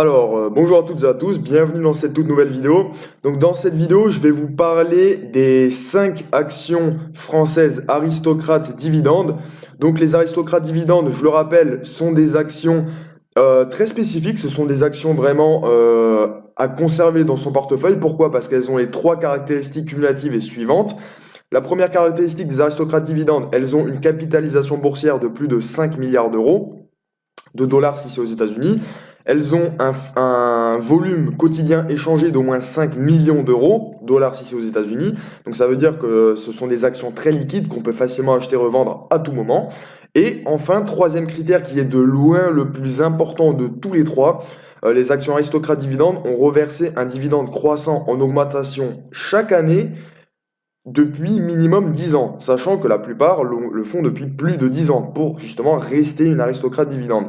Bonjour à toutes et à tous, bienvenue dans cette toute nouvelle vidéo. Donc dans cette vidéo, je vais vous parler des 5 actions françaises aristocrates dividendes. Donc les aristocrates dividendes, je le rappelle, sont des actions très spécifiques, ce sont des actions vraiment à conserver dans son portefeuille. Pourquoi? Parce qu'elles ont les 3 caractéristiques cumulatives et suivantes. La première caractéristique des aristocrates dividendes, elles ont une capitalisation boursière de plus de 5 milliards d'euros, de dollars si c'est aux États-Unis. Elles ont un volume quotidien échangé d'au moins 5 millions d'euros, dollars si c'est aux États-Unis. Donc ça veut dire que ce sont des actions très liquides qu'on peut facilement acheter et revendre à tout moment. Et enfin, troisième critère qui est de loin le plus important de tous les trois, les actions aristocrates dividendes ont reversé un dividende croissant en augmentation chaque année depuis minimum 10 ans, sachant que la plupart le font depuis plus de 10 ans pour justement rester une aristocrate dividende.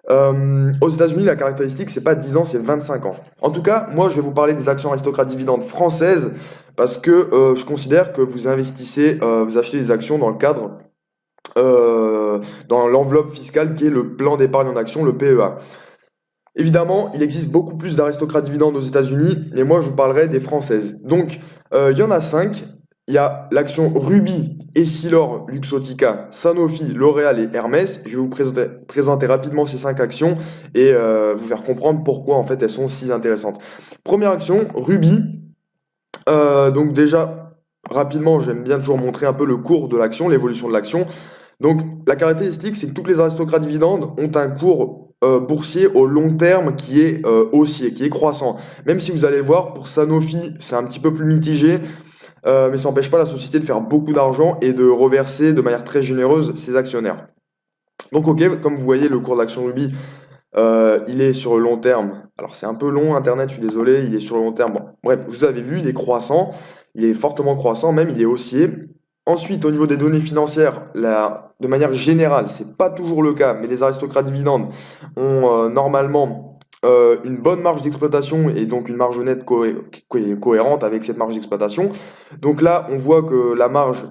Aux États-Unis, la caractéristique, c'est pas 10 ans, c'est 25 ans. En tout cas, moi, je vais vous parler des actions aristocrates dividendes françaises parce que je considère que vous investissez, vous achetez des actions dans le cadre, dans l'enveloppe fiscale qui est le plan d'épargne en action, le PEA. Évidemment, il existe beaucoup plus d'aristocrates dividendes aux États-Unis, mais moi, je vous parlerai des françaises. Donc, il y en a 5. Il y a l'action Ruby, Essilor, Luxottica, Sanofi, L'Oréal et Hermès. Je vais vous présenter rapidement ces 5 actions et vous faire comprendre pourquoi en fait elles sont si intéressantes. Première action, Ruby. Donc déjà, rapidement, j'aime bien toujours montrer un peu le cours de l'action, l'évolution de l'action. Donc la caractéristique, c'est que tous les aristocrates dividendes ont un cours boursier au long terme qui est haussier, qui est croissant. Même si vous allez le voir, pour Sanofi, c'est un petit peu plus mitigé. Mais ça n'empêche pas la société de faire beaucoup d'argent et de reverser de manière très généreuse ses actionnaires. Donc ok, comme vous voyez, le cours de l'action Ruby, il est sur le long terme. Alors c'est un peu long, Internet, je suis désolé, il est sur le long terme. Bon, bref, vous avez vu, il est croissant, il est fortement croissant, même il est haussier. Ensuite, au niveau des données financières, de manière générale, c'est pas toujours le cas, mais les aristocrates dividendes ont normalement une bonne marge d'exploitation et donc une marge nette cohérente avec cette marge d'exploitation. Donc là, on voit que la marge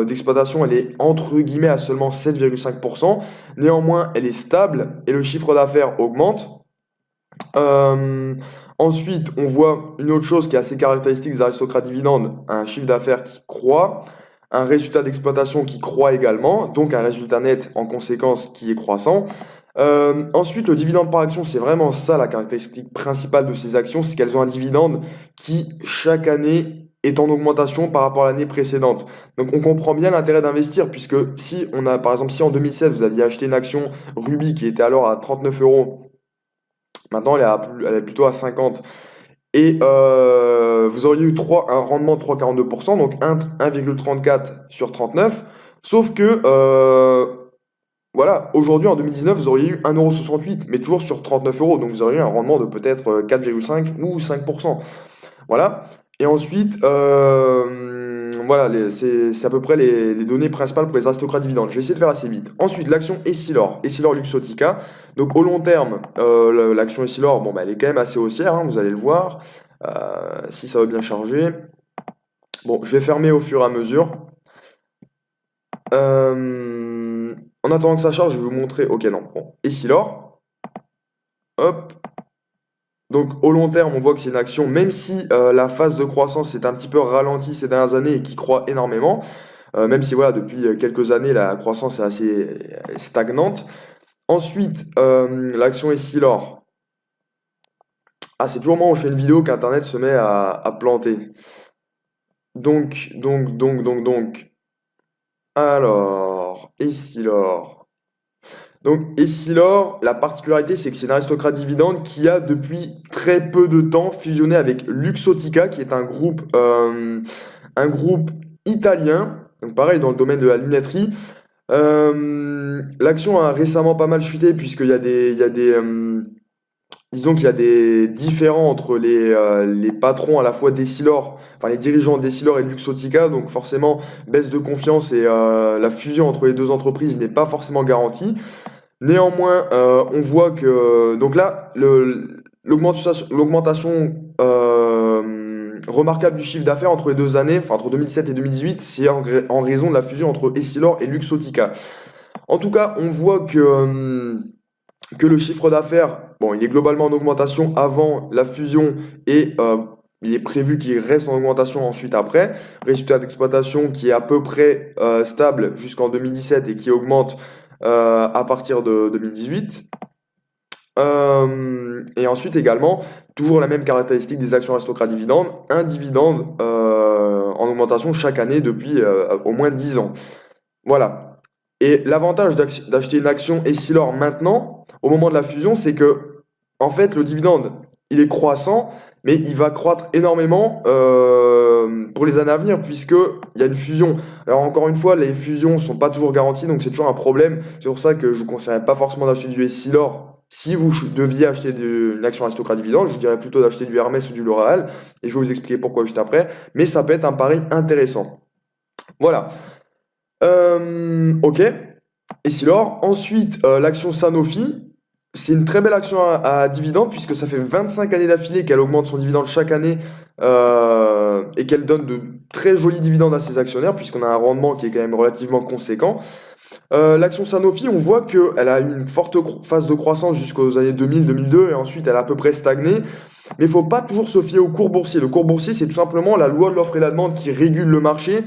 d'exploitation, elle est entre guillemets à seulement 7,5%. Néanmoins, elle est stable et le chiffre d'affaires augmente. Euh, Ensuite, on voit une autre chose qui est assez caractéristique des aristocrates dividendes, un chiffre d'affaires qui croît, un résultat d'exploitation qui croît également, donc un résultat net en conséquence qui est croissant. Ensuite, le dividende par action, c'est vraiment ça la caractéristique principale de ces actions, c'est qu'elles ont un dividende qui, chaque année, est en augmentation par rapport à l'année précédente. Donc on comprend bien l'intérêt d'investir, puisque si on a, par exemple, si en 2016, vous aviez acheté une action Ruby qui était alors à 39 euros, maintenant elle est plutôt à 50. Et vous auriez eu un rendement de 3,42%, donc 1,34 sur 39. Sauf que, voilà, aujourd'hui en 2019, vous auriez eu 1,68 €, mais toujours sur 39 euros. Donc vous auriez eu un rendement de peut-être 4,5 ou 5%. Voilà. Et ensuite, voilà, c'est à peu près les données principales pour les aristocrates dividendes. Je vais essayer de faire assez vite. Ensuite, l'action Essilor, Essilor Luxottica. Donc au long terme, l'action Essilor, bon, bah, elle est quand même assez haussière, hein, vous allez le voir. Si ça va bien charger. Bon, je vais fermer au fur et à mesure. En attendant que ça charge, je vais vous montrer. Ok, non, bon. Essilor. Hop. Donc au long terme, on voit que c'est une action, même si la phase de croissance s'est un petit peu ralentie ces dernières années et qui croît énormément, même si voilà, depuis quelques années, la croissance est assez stagnante. Ensuite, l'action Essilor. Ah, c'est toujours moi où je fais une vidéo qu'Internet se met à planter. Donc. Alors, Essilor. Donc, Essilor, la particularité, c'est que c'est une aristocrate dividende qui a depuis très peu de temps fusionné avec Luxottica, qui est un groupe italien, donc pareil dans le domaine de la lunetterie. L'action a récemment pas mal chuté puisqu'disons qu'il y a des différends entre les patrons à la fois d'Essilor, enfin les dirigeants d'Essilor et de Luxottica, donc forcément baisse de confiance et la fusion entre les deux entreprises n'est pas forcément garantie. Néanmoins, on voit que donc là, l'augmentation remarquable du chiffre d'affaires entre les 2 années, enfin entre 2007 et 2018, c'est en raison de la fusion entre Essilor et Luxottica. En tout cas, on voit que que le chiffre d'affaires, bon, il est globalement en augmentation avant la fusion et il est prévu qu'il reste en augmentation ensuite après. Résultat d'exploitation qui est à peu près stable jusqu'en 2017 et qui augmente à partir de 2018. Et ensuite également, toujours la même caractéristique des actions aristocrates dividendes, un dividende en augmentation chaque année depuis au moins 10 ans. Voilà. Et l'avantage d'acheter une action Essilor maintenant, au moment de la fusion, c'est que, en fait, le dividende, il est croissant, mais il va croître énormément pour les années à venir, puisqu'il y a une fusion. Alors, encore une fois, les fusions ne sont pas toujours garanties, donc c'est toujours un problème. C'est pour ça que je ne vous conseillerais pas forcément d'acheter du Essilor. Si vous deviez acheter une action aristocrate dividende, je vous dirais plutôt d'acheter du Hermès ou du L'Oréal, et je vais vous expliquer pourquoi juste après, mais ça peut être un pari intéressant. Voilà. Ok. Essilor. Ensuite, l'action Sanofi. C'est une très belle action à dividende puisque ça fait 25 années d'affilée qu'elle augmente son dividende chaque année et qu'elle donne de très jolis dividendes à ses actionnaires puisqu'on a un rendement qui est quand même relativement conséquent. L'action Sanofi, on voit qu'elle a une forte phase de croissance jusqu'aux années 2000-2002 et ensuite elle a à peu près stagné. Mais il ne faut pas toujours se fier au cours boursier. Le cours boursier, c'est tout simplement la loi de l'offre et la demande qui régule le marché.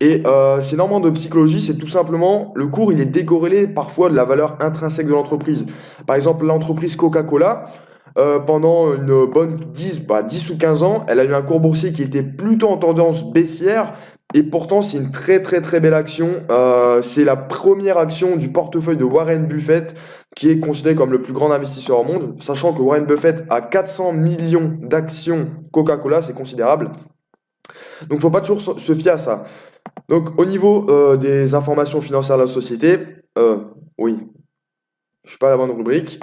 Et c'est énormément de psychologie, c'est tout simplement, le cours, il est décorrélé parfois de la valeur intrinsèque de l'entreprise. Par exemple, l'entreprise Coca-Cola, pendant une bonne 10 ou 15 ans, elle a eu un cours boursier qui était plutôt en tendance baissière, et pourtant c'est une très très très belle action. C'est la première action du portefeuille de Warren Buffett, qui est considéré comme le plus grand investisseur au monde, sachant que Warren Buffett a 400 millions d'actions Coca-Cola, c'est considérable. Donc il ne faut pas toujours se fier à ça. Donc, au niveau des informations financières de la société, oui, je ne suis pas à la bonne rubrique,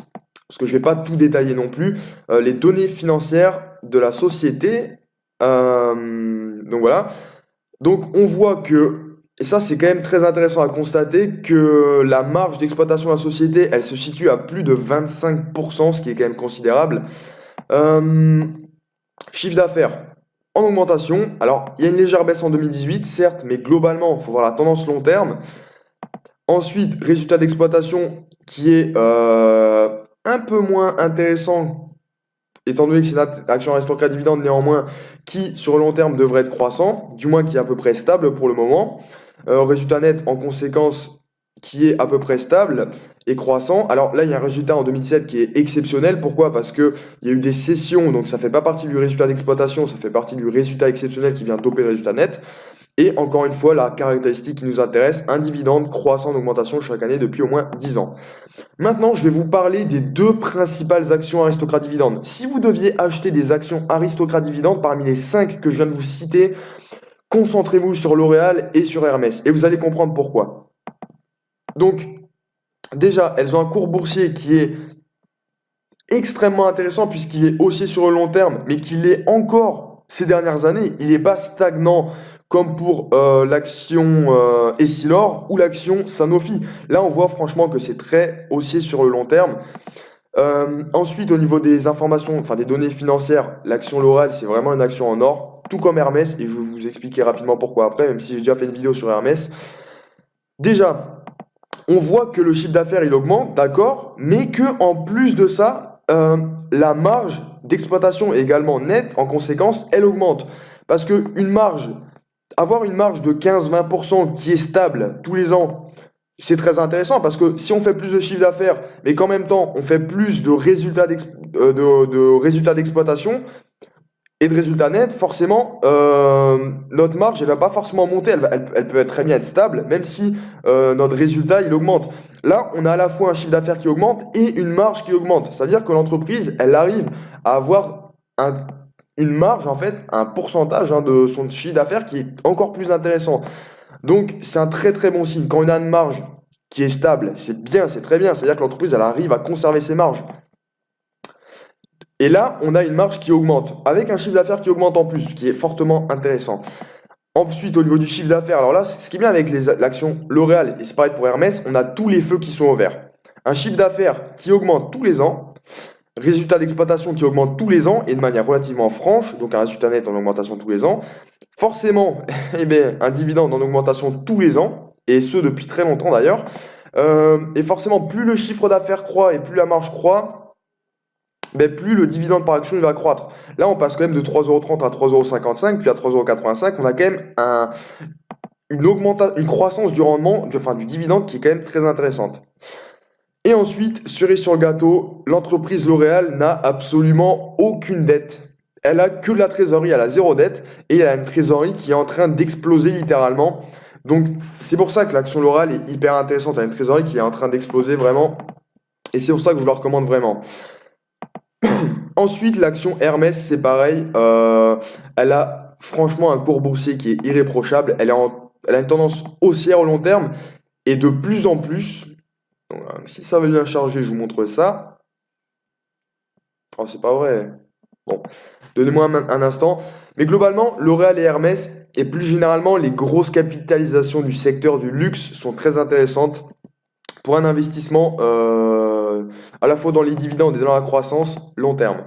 parce que je ne vais pas tout détailler non plus. Les données financières de la société, donc voilà. Donc, on voit que, et ça c'est quand même très intéressant à constater, que la marge d'exploitation de la société, elle se situe à plus de 25%, ce qui est quand même considérable. Chiffre d'affaires en augmentation. Alors, il y a une légère baisse en 2018, certes, mais globalement, il faut voir la tendance long terme. Ensuite, résultat d'exploitation qui est un peu moins intéressant, étant donné que c'est une action aristocrate dividende néanmoins, qui sur le long terme devrait être croissant, du moins qui est à peu près stable pour le moment. Résultat net en conséquence qui est à peu près stable et croissant. Alors là, il y a un résultat en 2017 qui est exceptionnel. Pourquoi? Parce qu'il y a eu des cessions, donc ça ne fait pas partie du résultat d'exploitation, ça fait partie du résultat exceptionnel qui vient doper le résultat net. Et encore une fois, la caractéristique qui nous intéresse, un dividende croissant d'augmentation chaque année depuis au moins 10 ans. Maintenant, je vais vous parler des deux principales actions aristocrate dividendes. Si vous deviez acheter des actions aristocrate dividendes parmi les 5 que je viens de vous citer, concentrez-vous sur L'Oréal et sur Hermès. Et vous allez comprendre pourquoi. Donc, déjà, elles ont un cours boursier qui est extrêmement intéressant puisqu'il est haussier sur le long terme, mais qu'il est encore ces dernières années. Il n'est pas stagnant comme pour l'action Essilor ou l'action Sanofi. Là, on voit franchement que c'est très haussier sur le long terme. Ensuite, au niveau des informations, enfin des données financières, l'action L'Oréal, c'est vraiment une action en or, tout comme Hermès, et je vais vous expliquer rapidement pourquoi après, même si j'ai déjà fait une vidéo sur Hermès. Déjà, on voit que le chiffre d'affaires il augmente, d'accord, mais que en plus de ça, la marge d'exploitation est également nette, en conséquence, elle augmente. Parce que avoir une marge de 15-20% qui est stable tous les ans, c'est très intéressant parce que si on fait plus de chiffre d'affaires, mais qu'en même temps on fait plus de résultats d'exploitation, et de résultats nets, forcément, notre marge, elle va pas forcément monter, elle peut très bien être stable, même si notre résultat, il augmente. Là, on a à la fois un chiffre d'affaires qui augmente et une marge qui augmente. C'est-à-dire que l'entreprise, elle arrive à avoir une marge, en fait, un pourcentage de son chiffre d'affaires qui est encore plus intéressant. Donc, c'est un très très bon signe. Quand on a une marge qui est stable, c'est bien, c'est très bien. C'est-à-dire que l'entreprise, elle arrive à conserver ses marges. Et là, on a une marge qui augmente, avec un chiffre d'affaires qui augmente en plus, ce qui est fortement intéressant. Ensuite, au niveau du chiffre d'affaires, alors là, ce qui est bien avec l'action L'Oréal, et c'est pareil pour Hermès, on a tous les feux qui sont au vert. Un chiffre d'affaires qui augmente tous les ans, résultat d'exploitation qui augmente tous les ans, et de manière relativement franche, donc un résultat net en augmentation tous les ans. Forcément, eh bien, un dividende en augmentation tous les ans, et ce depuis très longtemps d'ailleurs. Et forcément, plus le chiffre d'affaires croît et plus la marge croît, ben, plus le dividende par action il va croître. Là, on passe quand même de 3,30 € à 3,55 €, puis à 3,85 €. On a quand même une croissance du rendement, du dividende qui est quand même très intéressante. Et ensuite, cerise sur le gâteau, l'entreprise L'Oréal n'a absolument aucune dette. Elle a que de la trésorerie, elle a zéro dette, et elle a une trésorerie qui est en train d'exploser littéralement. Donc c'est pour ça que l'action L'Oréal est hyper intéressante. Elle a une trésorerie qui est en train d'exploser vraiment, et c'est pour ça que je la recommande vraiment. Ensuite, l'action Hermès, c'est pareil. Elle a franchement un cours boursier qui est irréprochable. Elle a une tendance haussière au long terme, et de plus en plus. Donc, si ça veut bien charger, je vous montre ça. Oh, c'est pas vrai. Bon, donnez-moi un instant. Mais globalement, L'Oréal et Hermès, et plus généralement, les grosses capitalisations du secteur du luxe sont très intéressantes pour un investissement à la fois dans les dividendes et dans la croissance long terme.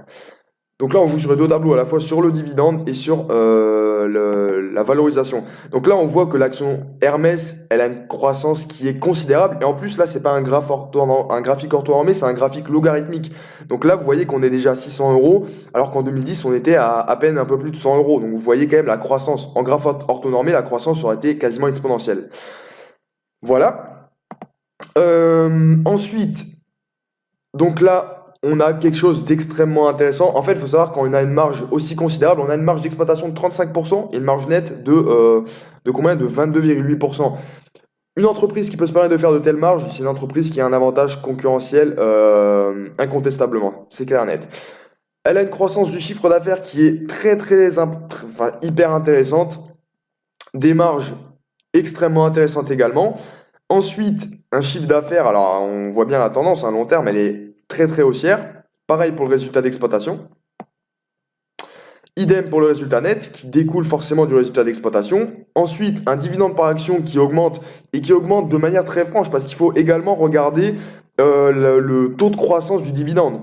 Donc là, on joue sur les deux tableaux, à la fois sur le dividende et sur la valorisation. Donc là, on voit que l'action Hermès, elle a une croissance qui est considérable. Et en plus, là, c'est pas un graphique orthonormé, c'est un graphique logarithmique. Donc là, vous voyez qu'on est déjà à 600 €, alors qu'en 2010, on était à peine un peu plus de 100 €. Donc vous voyez quand même la croissance. En graphe orthonormé, la croissance aurait été quasiment exponentielle. Voilà. Ensuite, donc là, on a quelque chose d'extrêmement intéressant. En fait, il faut savoir qu'on a une marge aussi considérable, on a une marge d'exploitation de 35% et une marge nette de combien? De 22,8%. Une entreprise qui peut se permettre de faire de telles marges, c'est une entreprise qui a un avantage concurrentiel incontestablement, c'est clair et net. Elle a une croissance du chiffre d'affaires qui est hyper intéressante, des marges extrêmement intéressantes également. Ensuite, un chiffre d'affaires, alors on voit bien la tendance, à long terme, elle est très haussière. Pareil pour le résultat d'exploitation. Idem pour le résultat net, qui découle forcément du résultat d'exploitation. Ensuite, un dividende par action qui augmente, et qui augmente de manière très franche, parce qu'il faut également regarder le taux de croissance du dividende.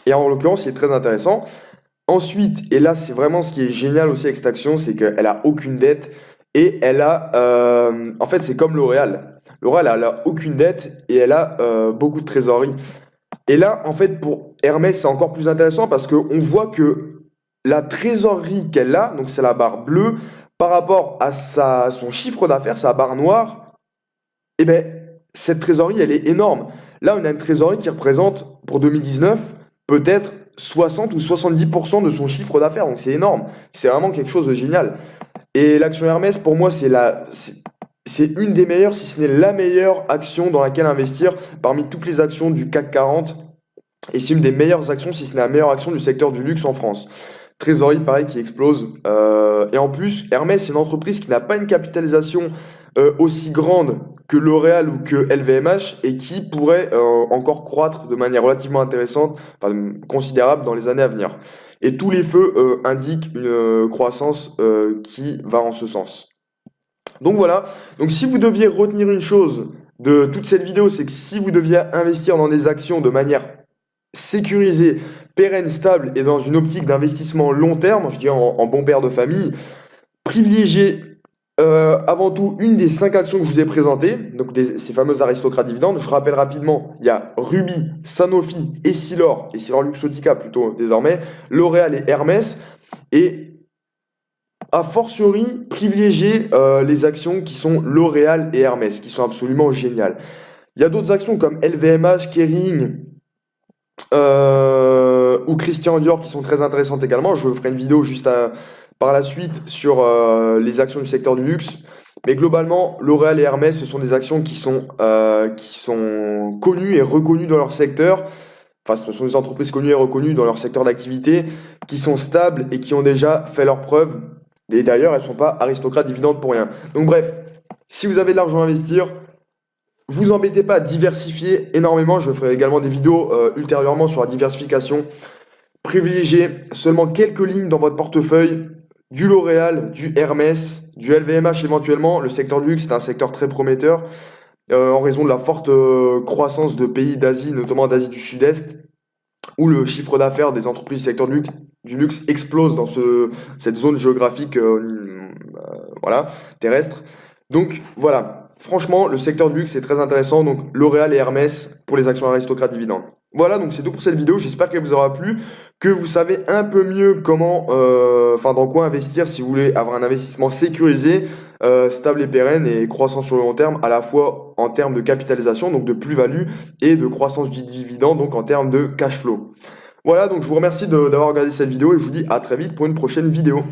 Et en l'occurrence, c'est très intéressant. Ensuite, et là c'est vraiment ce qui est génial aussi avec cette action, c'est qu'elle a aucune dette, et elle a... en fait, c'est comme L'Oréal. L'Oréal, elle a aucune dette, et elle a beaucoup de trésorerie. Et là, en fait, pour Hermès, c'est encore plus intéressant parce qu'on voit que la trésorerie qu'elle a, donc c'est la barre bleue, par rapport à son chiffre d'affaires, sa barre noire, eh ben, cette trésorerie, elle est énorme. Là, on a une trésorerie qui représente, pour 2019, peut-être 60 ou 70% de son chiffre d'affaires. Donc c'est énorme. C'est vraiment quelque chose de génial. Et l'action Hermès, pour moi, c'est une des meilleures, si ce n'est la meilleure action dans laquelle investir parmi toutes les actions du CAC 40. Et c'est une des meilleures actions, si ce n'est la meilleure action du secteur du luxe en France. Trésorerie, pareil, qui explose. Et en plus, Hermès, c'est une entreprise qui n'a pas une capitalisation aussi grande que L'Oréal ou que LVMH et qui pourrait encore croître de manière relativement intéressante, enfin, considérable dans les années à venir. Et tous les feux indiquent une croissance qui va en ce sens. Donc voilà, donc si vous deviez retenir une chose de toute cette vidéo, c'est que si vous deviez investir dans des actions de manière sécurisée, pérenne, stable et dans une optique d'investissement long terme, je dirais en bon père de famille, privilégiez avant tout une des 5 actions que je vous ai présentées, donc ces fameux aristocrates dividendes. Je rappelle rapidement, il y a Ruby, Sanofi, Essilor Luxottica plutôt désormais, L'Oréal et Hermès, et a fortiori privilégier les actions qui sont L'Oréal et Hermès, qui sont absolument géniales. Il y a d'autres actions comme LVMH, Kering ou Christian Dior qui sont très intéressantes également. Je ferai une vidéo par la suite sur les actions du secteur du luxe. Mais globalement, L'Oréal et Hermès, ce sont des actions qui sont connues et reconnues dans leur secteur. Enfin, ce sont des entreprises connues et reconnues dans leur secteur d'activité, qui sont stables et qui ont déjà fait leurs preuves. Et d'ailleurs, elles ne sont pas aristocrates dividendes pour rien. Donc bref, si vous avez de l'argent à investir, vous embêtez pas à diversifier énormément. Je ferai également des vidéos ultérieurement sur la diversification. Privilégiez seulement quelques lignes dans votre portefeuille, du L'Oréal, du Hermès, du LVMH éventuellement. Le secteur du luxe, c'est un secteur très prometteur en raison de la forte croissance de pays d'Asie, notamment d'Asie du Sud-Est, où le chiffre d'affaires des entreprises du secteur du luxe explose dans cette zone géographique voilà, terrestre. Donc voilà. Franchement, le secteur du luxe est très intéressant, donc L'Oréal et Hermès pour les actions aristocrates dividendes. Voilà, donc c'est tout pour cette vidéo, j'espère qu'elle vous aura plu, que vous savez un peu mieux comment, enfin dans quoi investir si vous voulez avoir un investissement sécurisé, stable et pérenne et croissant sur le long terme, à la fois en termes de capitalisation, donc de plus-value, et de croissance du dividende, donc en termes de cash flow. Voilà, donc je vous remercie d'avoir regardé cette vidéo et je vous dis à très vite pour une prochaine vidéo.